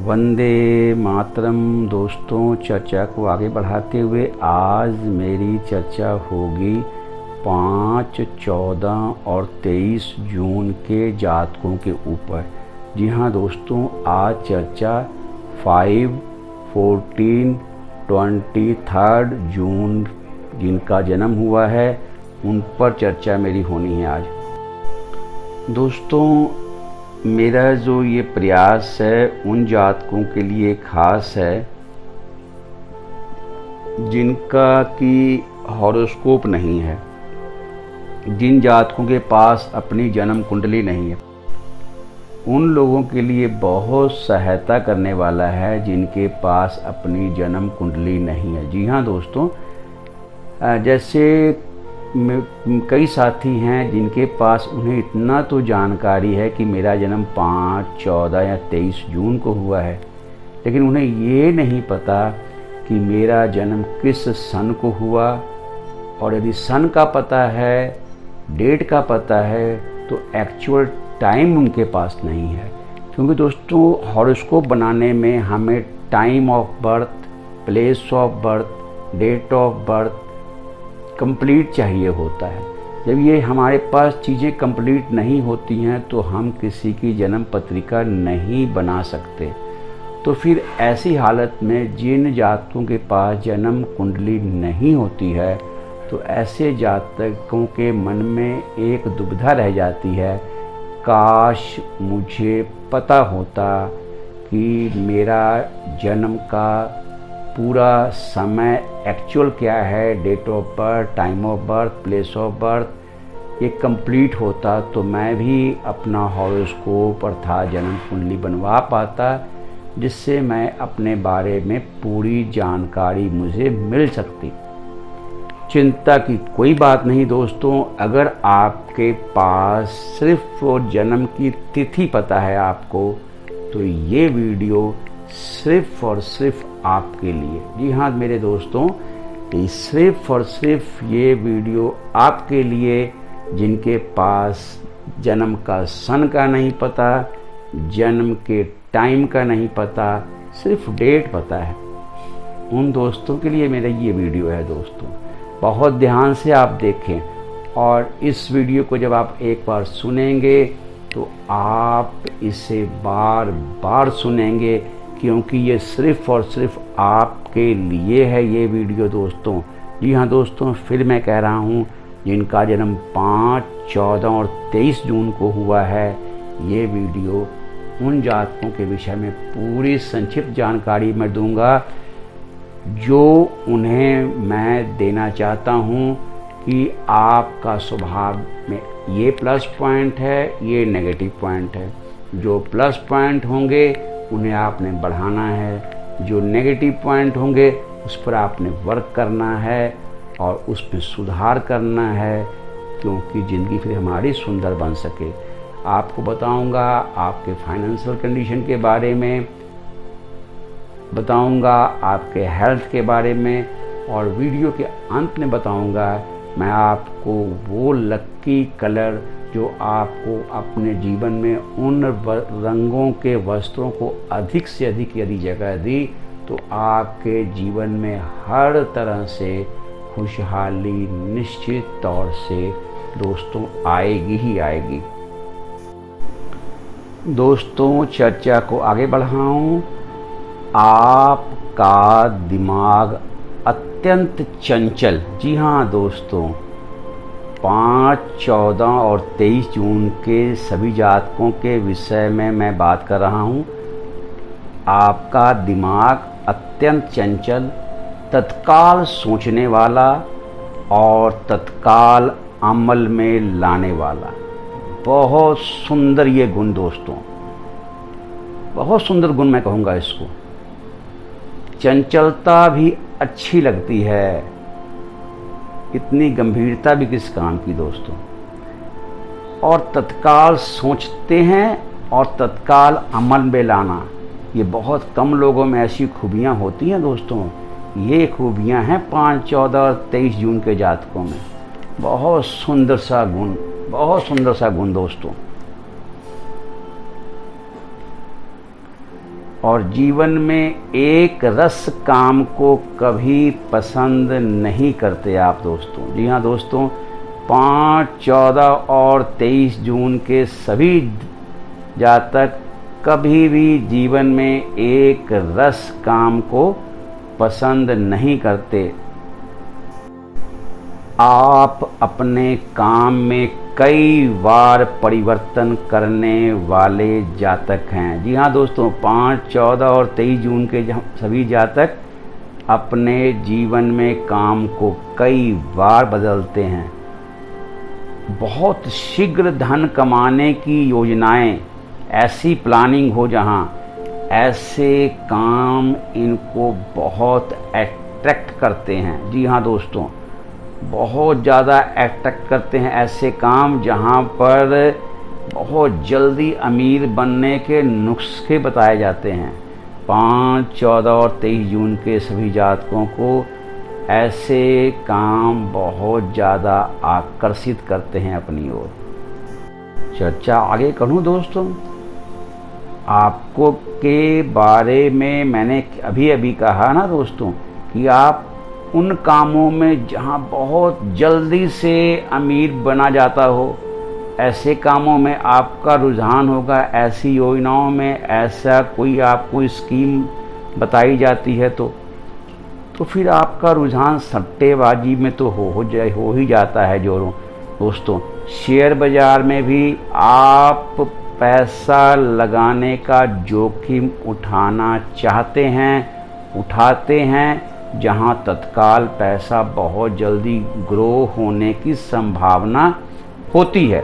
वंदे मातरम। दोस्तों, चर्चा को आगे बढ़ाते हुए आज मेरी चर्चा होगी 5, 14 और 23 जून के जातकों के ऊपर। जी हाँ दोस्तों, आज चर्चा 5, 14, 23 जून जिनका जन्म हुआ है उन पर चर्चा मेरी होनी है आज। दोस्तों, मेरा जो ये प्रयास है उन जातकों के लिए खास है जिनका कि हॉरोस्कोप नहीं है, जिन जातकों के पास अपनी जन्म कुंडली नहीं है। उन लोगों के लिए बहुत सहायता करने वाला है जिनके पास अपनी जन्म कुंडली नहीं है। जी हाँ दोस्तों, जैसे कई साथी हैं जिनके पास उन्हें इतना तो जानकारी है कि मेरा जन्म 5, 14 या 23 जून को हुआ है, लेकिन उन्हें ये नहीं पता कि मेरा जन्म किस सन को हुआ। और यदि सन का पता है, डेट का पता है, तो एक्चुअल टाइम उनके पास नहीं है। क्योंकि दोस्तों, हॉरोस्कोप बनाने में हमें time of birth, place of birth, date of birth complete चाहिए होता है। जब ये हमारे पास चीज़ें कंप्लीट नहीं होती हैं तो हम किसी की जन्म पत्रिका नहीं बना सकते। तो फिर ऐसी हालत में जिन जातकों के पास जन्म कुंडली नहीं होती है, तो ऐसे जातकों के मन में एक दुविधा रह जाती है, काश मुझे पता होता कि मेरा जन्म का पूरा समय एक्चुअल क्या है, date of birth, time of birth, place of birth, ये कंप्लीट होता तो मैं भी अपना हॉरोस्कोप अर्थात जन्म कुंडली बनवा पाता, जिससे मैं अपने बारे में पूरी जानकारी मुझे मिल सकती। चिंता की कोई बात नहीं दोस्तों, अगर आपके पास सिर्फ वो जन्म की तिथि पता है आपको, तो ये वीडियो सिर्फ और सिर्फ आपके लिए। जी हाँ मेरे दोस्तों, सिर्फ और सिर्फ ये वीडियो आपके लिए जिनके पास जन्म का सन का नहीं पता, जन्म के टाइम का नहीं पता, सिर्फ डेट पता है, उन दोस्तों के लिए मेरा ये वीडियो है। दोस्तों, बहुत ध्यान से आप देखें और इस वीडियो को जब आप एक बार सुनेंगे तो आप इसे बार बार सुनेंगे, क्योंकि ये सिर्फ और सिर्फ आपके लिए है ये वीडियो दोस्तों। जी हाँ दोस्तों, फिर मैं कह रहा हूँ, जिनका जन्म 5, 14 और 23 जून को हुआ है, ये वीडियो उन जातकों के विषय में पूरी संक्षिप्त जानकारी मैं दूंगा जो उन्हें मैं देना चाहता हूँ कि आपका स्वभाव में ये प्लस पॉइंट है, ये नेगेटिव पॉइंट है। जो प्लस पॉइंट होंगे उन्हें आपने बढ़ाना है, जो नेगेटिव पॉइंट होंगे उस पर आपने वर्क करना है और उसमें सुधार करना है, क्योंकि ज़िंदगी फिर हमारी सुंदर बन सके। आपको बताऊंगा आपके फाइनेंशियल कंडीशन के बारे में, बताऊंगा आपके हेल्थ के बारे में, और वीडियो के अंत में बताऊंगा मैं आपको वो लक्की कलर जो आपको अपने जीवन में उन रंगों के वस्त्रों को अधिक से अधिक यदि जगह दी तो आपके जीवन में हर तरह से खुशहाली निश्चित तौर से दोस्तों आएगी ही आएगी। दोस्तों, चर्चा को आगे बढ़ाऊं। आपका दिमाग अत्यंत चंचल। जी हाँ दोस्तों, 5, 14 और 23 जून के सभी जातकों के विषय में मैं बात कर रहा हूँ। आपका दिमाग अत्यंत चंचल, तत्काल सोचने वाला और तत्काल अमल में लाने वाला, बहुत सुंदर ये गुण दोस्तों, बहुत सुंदर गुण मैं कहूँगा इसको। चंचलता भी अच्छी लगती है, इतनी गंभीरता भी किस काम की दोस्तों। और तत्काल सोचते हैं और तत्काल अमल में लाना, ये बहुत कम लोगों में ऐसी खूबियाँ होती हैं दोस्तों। ये खूबियाँ हैं 5, 14 और 23 जून के जातकों में। बहुत सुंदर सा गुण, बहुत सुंदर सा गुण दोस्तों। और जीवन में एक रस काम को कभी पसंद नहीं करते आप दोस्तों। जी हाँ दोस्तों, 5, 14 और 23 जून के सभी जातक कभी भी जीवन में एक रस काम को पसंद नहीं करते। आप अपने काम में कई बार परिवर्तन करने वाले जातक हैं। जी हाँ दोस्तों, 5, 14 और 23 जून के सभी जातक अपने जीवन में काम को कई बार बदलते हैं। बहुत शीघ्र धन कमाने की योजनाएं, ऐसी प्लानिंग हो जहां ऐसे काम इनको बहुत अट्रैक्ट करते हैं। जी हाँ दोस्तों, बहुत ज़्यादा अट्रैक्ट करते हैं ऐसे काम जहां पर बहुत जल्दी अमीर बनने के नुस्खे बताए जाते हैं। 5, 14 और 23 जून के सभी जातकों को ऐसे काम बहुत ज़्यादा आकर्षित करते हैं अपनी ओर। चर्चा आगे करूं दोस्तों, आपको के बारे में मैंने अभी कहा ना दोस्तों कि आप उन कामों में जहां बहुत जल्दी से अमीर बना जाता हो, ऐसे कामों में आपका रुझान होगा। ऐसी योजनाओं में ऐसा कोई आपको स्कीम बताई जाती है तो फिर आपका रुझान सट्टेबाजी में तो हो ही जाता है जोरों दोस्तों। शेयर बाजार में भी आप पैसा लगाने का जोखिम उठाना चाहते हैं, उठाते हैं, जहां तत्काल पैसा बहुत जल्दी ग्रो होने की संभावना होती है।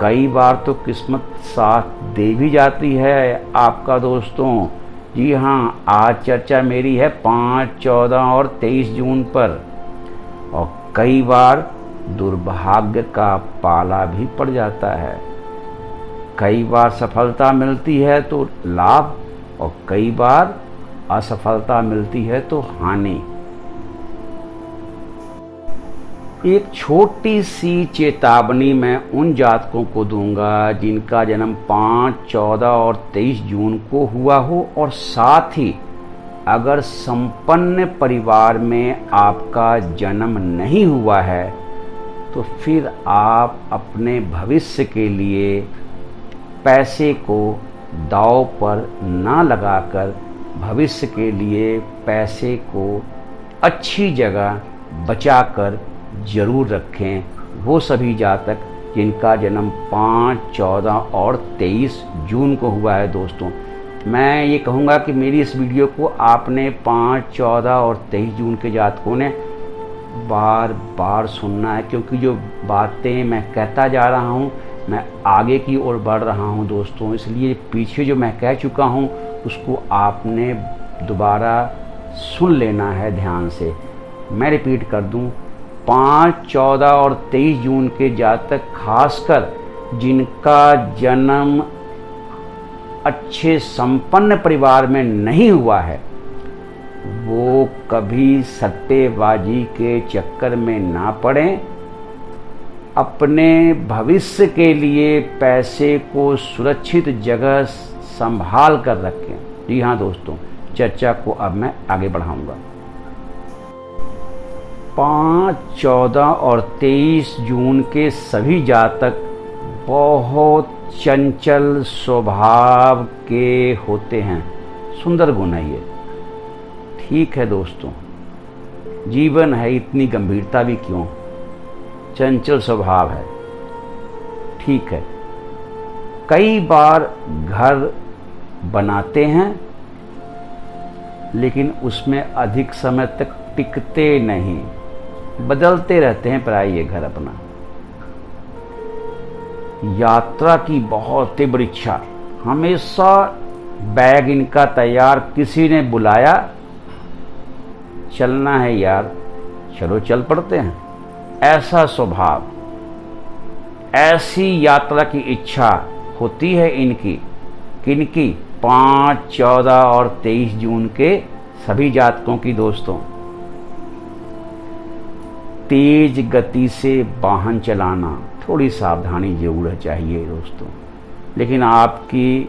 कई बार तो किस्मत साथ दे भी जाती है आपका दोस्तों। जी हाँ, आज चर्चा मेरी है 5, 14 और 23 जून पर। और कई बार दुर्भाग्य का पाला भी पड़ जाता है। कई बार सफलता मिलती है तो लाभ, और कई बार असफलता मिलती है तो हानि। एक छोटी सी चेतावनी मैं उन जातकों को दूंगा जिनका जन्म 5, 14 और 23 जून को हुआ हो, और साथ ही अगर संपन्न परिवार में आपका जन्म नहीं हुआ है तो फिर आप अपने भविष्य के लिए पैसे को दांव पर ना लगाकर भविष्य के लिए पैसे को अच्छी जगह बचाकर जरूर रखें। वो सभी जातक जिनका जन्म 5, 14 और 23 जून को हुआ है दोस्तों। मैं ये कहूँगा कि मेरी इस वीडियो को आपने 5, 14 और 23 जून के जातकों ने बार बार सुनना है, क्योंकि जो बातें मैं कहता जा रहा हूँ मैं आगे की ओर बढ़ रहा हूँ दोस्तों। इसलिए पीछे जो मैं कह चुका हूँ उसको आपने दोबारा सुन लेना है ध्यान से। मैं रिपीट कर दूं, 5, 14 और 23 जून के जातक, खासकर जिनका जन्म अच्छे संपन्न परिवार में नहीं हुआ है, वो कभी सट्टेबाजी के चक्कर में ना पड़ें। अपने भविष्य के लिए पैसे को सुरक्षित जगह संभाल कर रखें। जी हाँ दोस्तों, चर्चा को अब मैं आगे बढ़ाऊंगा। 5, 14 और 23 जून के सभी जातक बहुत चंचल स्वभाव के होते हैं। सुंदर गुण है ये। ठीक है दोस्तों, जीवन है, इतनी गंभीरता भी क्यों, चंचल स्वभाव है, ठीक है। कई बार घर बनाते हैं लेकिन उसमें अधिक समय तक टिकते नहीं, बदलते रहते हैं प्राय ये घर अपना। यात्रा की बहुत तीव्र इच्छा, हमेशा बैग इनका तैयार, किसी ने बुलाया चलना है यार, चलो चल पड़ते हैं, ऐसा स्वभाव, ऐसी यात्रा की इच्छा होती है इनकी। किनकी? 5, 14 और 23 जून के सभी जातकों की दोस्तों। तेज गति से वाहन चलाना, थोड़ी सावधानी जरूर चाहिए दोस्तों, लेकिन आपकी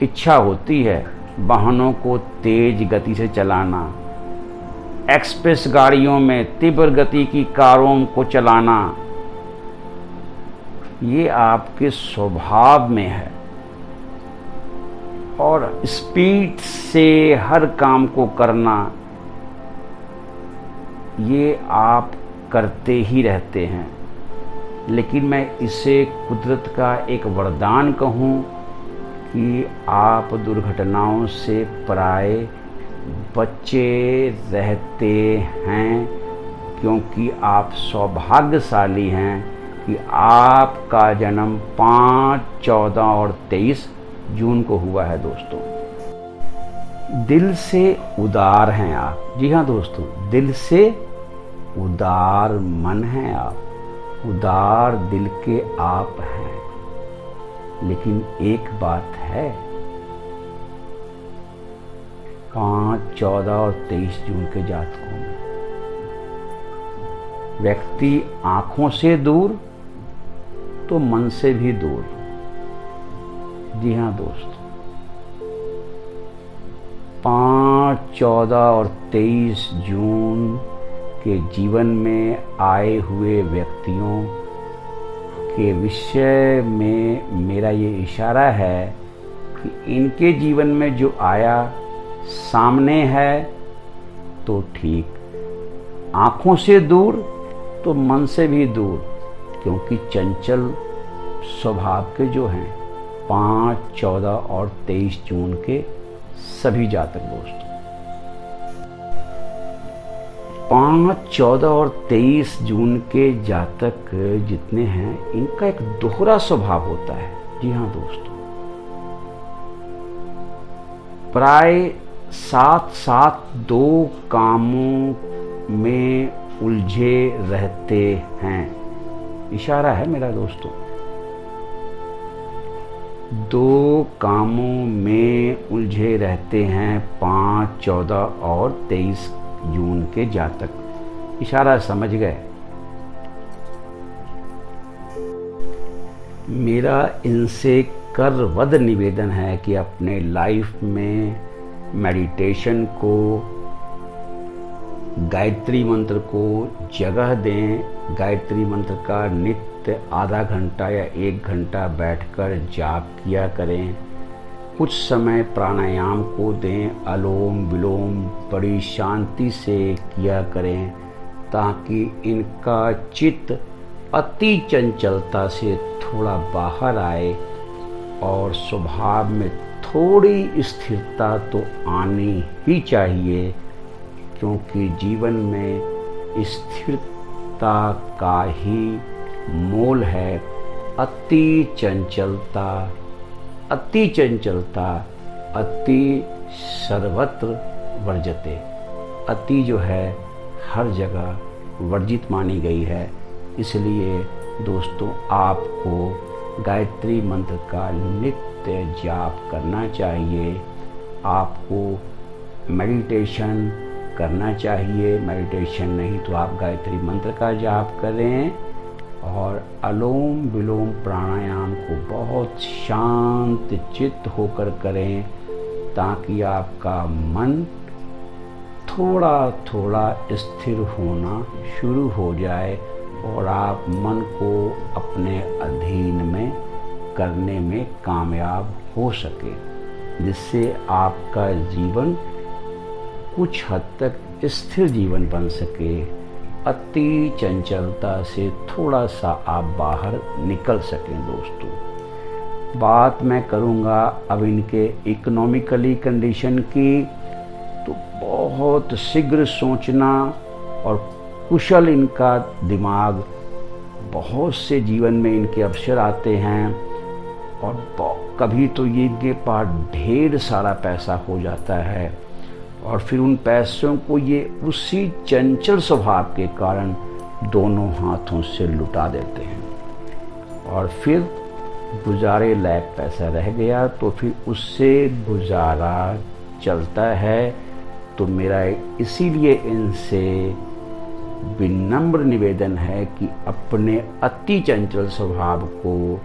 इच्छा होती है वाहनों को तेज गति से चलाना, एक्सप्रेस गाड़ियों में तीव्र गति की कारों को चलाना, ये आपके स्वभाव में है। और स्पीड से हर काम को करना, ये आप करते ही रहते हैं। लेकिन मैं इसे कुदरत का एक वरदान कहूँ कि आप दुर्घटनाओं से प्राय बचे रहते हैं, क्योंकि आप सौभाग्यशाली हैं कि आपका जन्म 5, 14 और 23 जून को हुआ है। दोस्तों, दिल से उदार हैं आप। जी हाँ दोस्तों, दिल से उदार मन हैं आप, उदार दिल के आप हैं। लेकिन एक बात है, 5, 14 और 23 जून के जातकों में व्यक्ति आंखों से दूर तो मन से भी दूर। जी हाँ दोस्तों, 5, 14 और 23 जून के जीवन में आए हुए व्यक्तियों के विषय में मेरा ये इशारा है कि इनके जीवन में जो आया सामने है तो ठीक, आंखों से दूर तो मन से भी दूर, क्योंकि चंचल स्वभाव के जो हैं 5, 14 और 23 जून के सभी जातक। दोस्तों, 5, 14 और 23 जून के जातक जितने हैं, इनका एक दोहरा स्वभाव होता है। जी हाँ दोस्तों, प्राय साथ साथ 2 कामों में उलझे रहते हैं। इशारा है मेरा दोस्तों, 2 कामों में उलझे रहते हैं 5, 14 और 23 जून के जातक। इशारा समझ गए? मेरा इनसे करवद निवेदन है कि अपने लाइफ में मेडिटेशन को, गायत्री मंत्र को जगह दें। गायत्री मंत्र का नित्य आधा घंटा या 1 घंटा बैठकर जाप किया करें। कुछ समय प्राणायाम को दें, अनुलोम विलोम बड़ी शांति से किया करें, ताकि इनका चित्त अति चंचलता से थोड़ा बाहर आए और स्वभाव में थोड़ी स्थिरता तो आनी ही चाहिए, क्योंकि जीवन में स्थिरता का ही मोल है। अति चंचलता अति सर्वत्र वर्जते। अति जो है हर जगह वर्जित मानी गई है। इसलिए दोस्तों, आपको गायत्री मंत्र का नित्य जाप करना चाहिए। आपको मेडिटेशन करना चाहिए। मेडिटेशन नहीं तो आप गायत्री मंत्र का जाप करें और अनुलोम विलोम प्राणायाम को बहुत शांत चित्त होकर करें, ताकि आपका मन थोड़ा थोड़ा स्थिर होना शुरू हो जाए और आप मन को अपने अधीन में करने में कामयाब हो सके, जिससे आपका जीवन कुछ हद तक स्थिर जीवन बन सके। अति चंचलता से थोड़ा सा आप बाहर निकल सकें। दोस्तों, बात मैं करूँगा अब इनके इकोनॉमिकली कंडीशन की, तो बहुत शीघ्र सोचना और कुशल इनका दिमाग, बहुत से जीवन में इनके अवसर आते हैं और कभी तो ये इनके पास ढेर सारा पैसा हो जाता है और फिर उन पैसों को ये उसी चंचल स्वभाव के कारण दोनों हाथों से लुटा देते हैं और फिर गुजारे लायक पैसा रह गया तो फिर उससे गुजारा चलता है। तो मेरा इसीलिए इनसे विनम्र निवेदन है कि अपने अति चंचल स्वभाव को,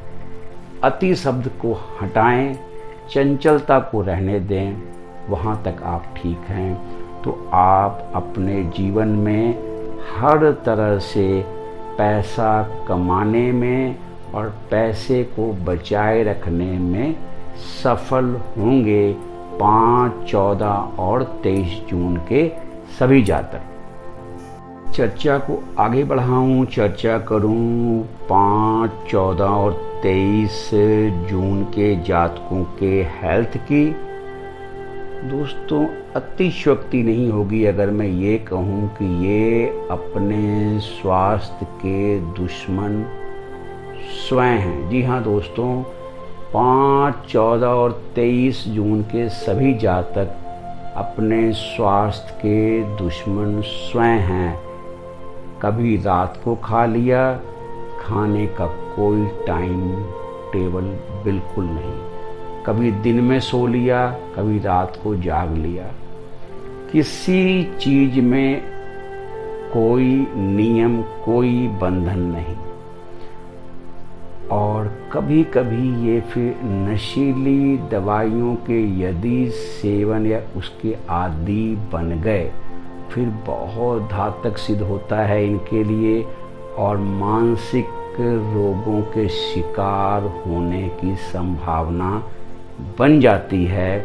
अति शब्द को हटाएं चंचलता को रहने दें, वहाँ तक आप ठीक हैं। तो आप अपने जीवन में हर तरह से पैसा कमाने में और पैसे को बचाए रखने में सफल होंगे 5, 14 और 23 जून के सभी जातक। चर्चा को आगे बढ़ाऊं, चर्चा करूं 5, 14 और 23 जून के जातकों के हेल्थ की। दोस्तों, अतिशयोक्ति नहीं होगी अगर मैं ये कहूं कि ये अपने स्वास्थ्य के दुश्मन स्वयं हैं। जी हाँ दोस्तों, 5, 14 और 23 जून के सभी जातक अपने स्वास्थ्य के दुश्मन स्वयं हैं। कभी रात को खा लिया, खाने का कोई टाइम टेबल बिल्कुल नहीं। कभी दिन में सो लिया, कभी रात को जाग लिया। किसी चीज में कोई नियम, कोई बंधन नहीं। और कभी कभी ये फिर नशीली दवाइयों के यदि सेवन या उसके आदी बन गए, फिर बहुत घातक सिद्ध होता है इनके लिए और मानसिक रोगों के शिकार होने की संभावना बन जाती है।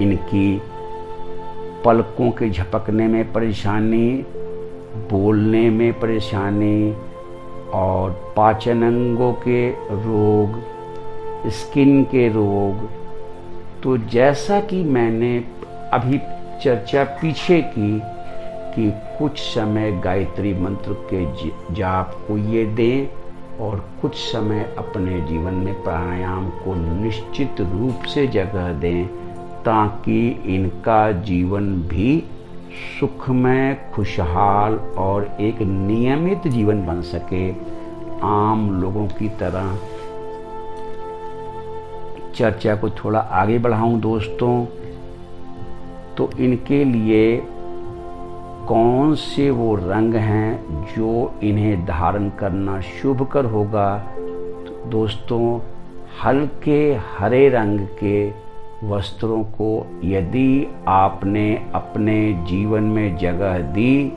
इनकी पलकों के झपकने में परेशानी, बोलने में परेशानी और पाचन अंगों के रोग, स्किन के रोग। तो जैसा कि मैंने अभी चर्चा पीछे की कि कुछ समय गायत्री मंत्र के जाप को ये दें और कुछ समय अपने जीवन में प्राणायाम को निश्चित रूप से जगह दें, ताकि इनका जीवन भी सुखमय, खुशहाल और एक नियमित जीवन बन सके, आम लोगों की तरह। चर्चा को थोड़ा आगे बढ़ाऊं दोस्तों, तो इनके लिए कौन से वो रंग हैं जो इन्हें धारण करना शुभकर होगा। तो दोस्तों, हल्के हरे रंग के वस्त्रों को यदि आपने अपने जीवन में जगह दी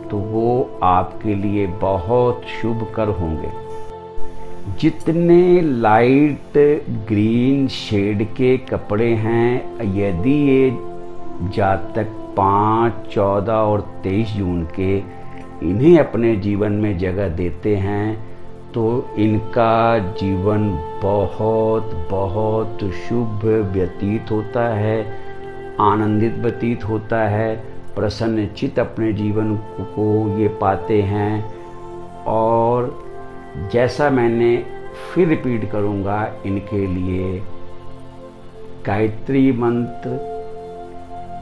तो वो आपके लिए बहुत शुभकर होंगे। जितने लाइट ग्रीन शेड के कपड़े हैं, यदि ये जातक 5, 14 और 23 जून के इन्हें अपने जीवन में जगह देते हैं तो इनका जीवन बहुत बहुत शुभ व्यतीत होता है, आनंदित व्यतीत होता है, प्रसन्नचित अपने जीवन को ये पाते हैं। और जैसा मैंने फिर रिपीट करूँगा, इनके लिए गायत्री मंत्र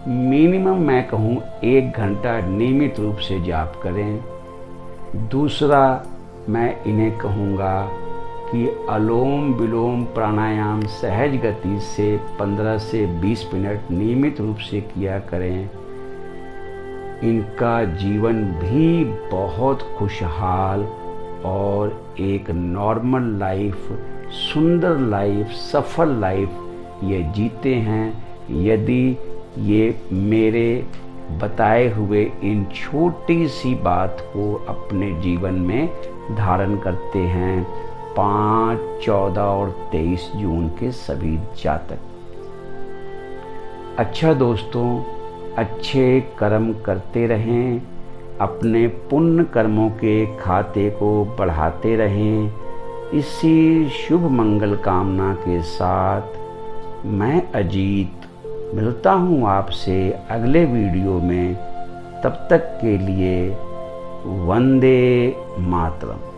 मिनिमम मैं कहूँ 1 घंटा नियमित रूप से जाप करें। दूसरा, मैं इन्हें कहूँगा कि अलोम विलोम प्राणायाम सहज गति से 15 से 20 मिनट नियमित रूप से किया करें। इनका जीवन भी बहुत खुशहाल और एक नॉर्मल लाइफ, सुंदर लाइफ, सफल लाइफ ये जीते हैं यदि ये मेरे बताए हुए इन छोटी सी बात को अपने जीवन में धारण करते हैं। 5, 14 और 23 जून के सभी जातक। अच्छा दोस्तों, अच्छे कर्म करते रहें, अपने पुण्य कर्मों के खाते को बढ़ाते रहें। इसी शुभ मंगल कामना के साथ मैं अजीत मिलता हूँ आपसे अगले वीडियो में। तब तक के लिए वंदे मातरम।